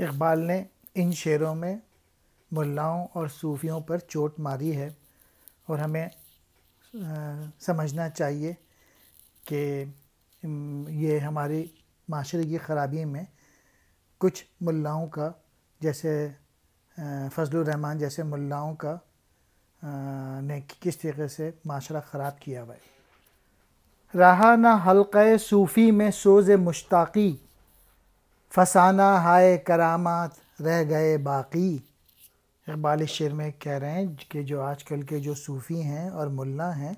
اقبال نے ان شعروں میں ملاؤں اور صوفیوں پر چوٹ ماری ہے، اور ہمیں سمجھنا چاہیے کہ یہ ہماری معاشرے کی خرابی میں کچھ ملاؤں کا، جیسے فضل الرحمان جیسے ملاؤں کا نے کس طریقے سے معاشرہ خراب کیا ہوا ہے۔ رہا نہ حلقہ صوفی میں سوز مشتاقی، فسانہ ہائے کرامات رہ گئے باقی۔ اقبال اس شعر میں کہہ رہے ہیں کہ جو آج کل کے جو صوفی ہیں اور ملا ہیں،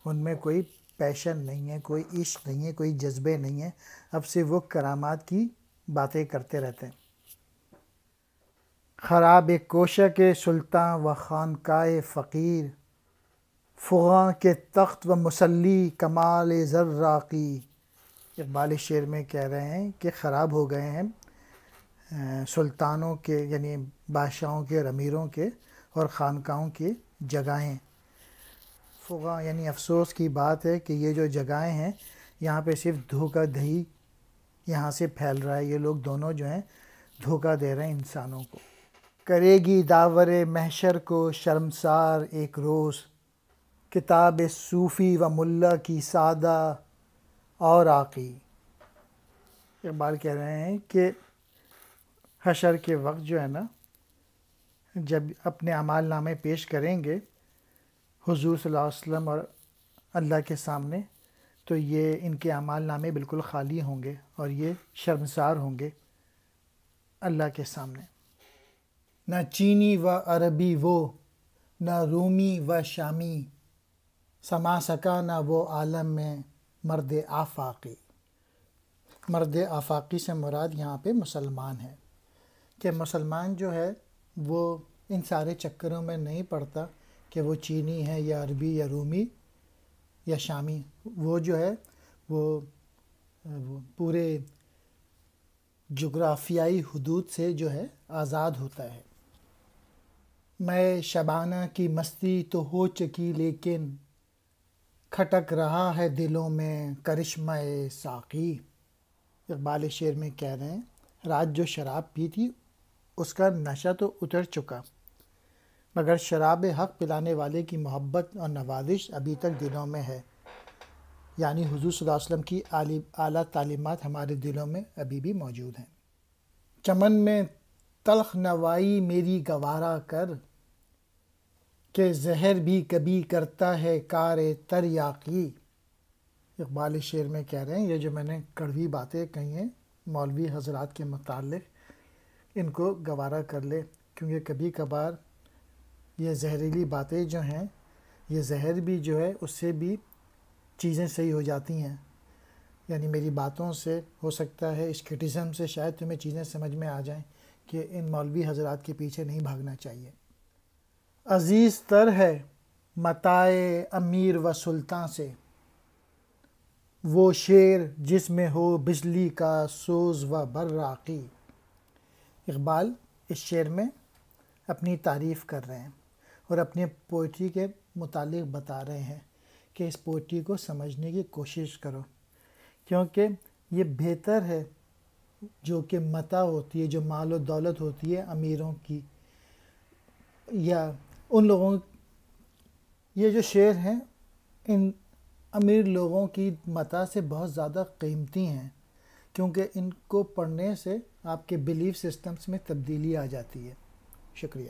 ان میں کوئی پیشن نہیں ہے، کوئی عشق نہیں ہے، کوئی جذبے نہیں ہے، اب سے وہ کرامات کی باتیں کرتے رہتے ہیں۔ خراب کوشک سلطان و خانقاہ فقیر، فغاں کے تخت و مسلی کمال زراقی۔ اقبال اس شعر میں کہہ رہے ہیں کہ خراب ہو گئے ہیں سلطانوں کے، یعنی بادشاہوں کے اور امیروں کے اور خانقاہوں کی جگہیں۔ فغاں یعنی افسوس کی بات ہے کہ یہ جو جگہیں ہیں، یہاں پہ صرف دھوکہ دہی یہاں سے پھیل رہا ہے، یہ لوگ دونوں جو ہیں دھوکہ دے رہے ہیں انسانوں کو۔ کرے گی داور محشر کو شرمسار ایک روز، کتاب صوفی و ملا کی سادہ اور آقی۔ اقبال کہہ رہے ہیں کہ حشر کے وقت جو ہے نا، جب اپنے اعمال نامے پیش کریں گے حضور صلی اللہ علیہ وسلم اور اللہ کے سامنے، تو یہ ان کے اعمال نامے بالکل خالی ہوں گے اور یہ شرمسار ہوں گے اللہ کے سامنے۔ نہ چینی و عربی وہ، نہ رومی و شامی، سما سکا نہ وہ عالم میں مرد آفاقی۔ مرد آفاقی سے مراد یہاں پہ مسلمان ہے، کہ مسلمان جو ہے وہ ان سارے چکروں میں نہیں پڑتا کہ وہ چینی ہے یا عربی یا رومی یا شامی۔ وہ جو ہے وہ پورے جغرافیائی حدود سے جو ہے آزاد ہوتا ہے۔ میں شبانہ کی مستی تو ہو چکی، لیکن کھٹک رہا ہے دلوں میں کرشمہ ساقی۔ اقبال شعر میں کہہ رہے ہیں رات جو شراب پی تھی اس کا نشہ تو اتر چکا، مگر شراب حق پلانے والے کی محبت اور نوازش ابھی تک دلوں میں ہے، یعنی حضور صلی اللہ علیہ وسلم کی اعلیٰ تعلیمات ہمارے دلوں میں ابھی بھی موجود ہیں۔ چمن میں تلخ نوائی میری گوارا کر، کہ زہر بھی کبھی کرتا ہے کار تریاقی۔ اقبال شعر میں کہہ رہے ہیں یہ جو میں نے کڑوی باتیں کہی ہیں مولوی حضرات کے متعلق، ان کو گوارا کر لے، کیونکہ کبھی کبھار یہ زہریلی باتیں جو ہیں، یہ زہر بھی جو ہے اس سے بھی چیزیں صحیح ہو جاتی ہیں، یعنی میری باتوں سے ہو سکتا ہے اس کرٹیزم سے شاید تمہیں چیزیں سمجھ میں آ جائیں کہ ان مولوی حضرات کے پیچھے نہیں بھاگنا چاہیے۔ عزیز تر ہے متاع امیر و سلطان سے، وہ شعر جس میں ہو بجلی کا سوز و براقی۔ اقبال اس شعر میں اپنی تعریف کر رہے ہیں اور اپنی پوئٹری کے متعلق بتا رہے ہیں کہ اس پوئٹری کو سمجھنے کی کوشش کرو، کیونکہ یہ بہتر ہے جو کہ متاع ہوتی ہے، جو مال و دولت ہوتی ہے امیروں کی یا ان لوگوں، یہ جو شعر ہیں ان امیر لوگوں کی متاع سے بہت زیادہ قیمتی ہیں، کیونکہ ان کو پڑھنے سے آپ کے بلیف سسٹمز میں تبدیلی آ جاتی ہے۔ شکریہ۔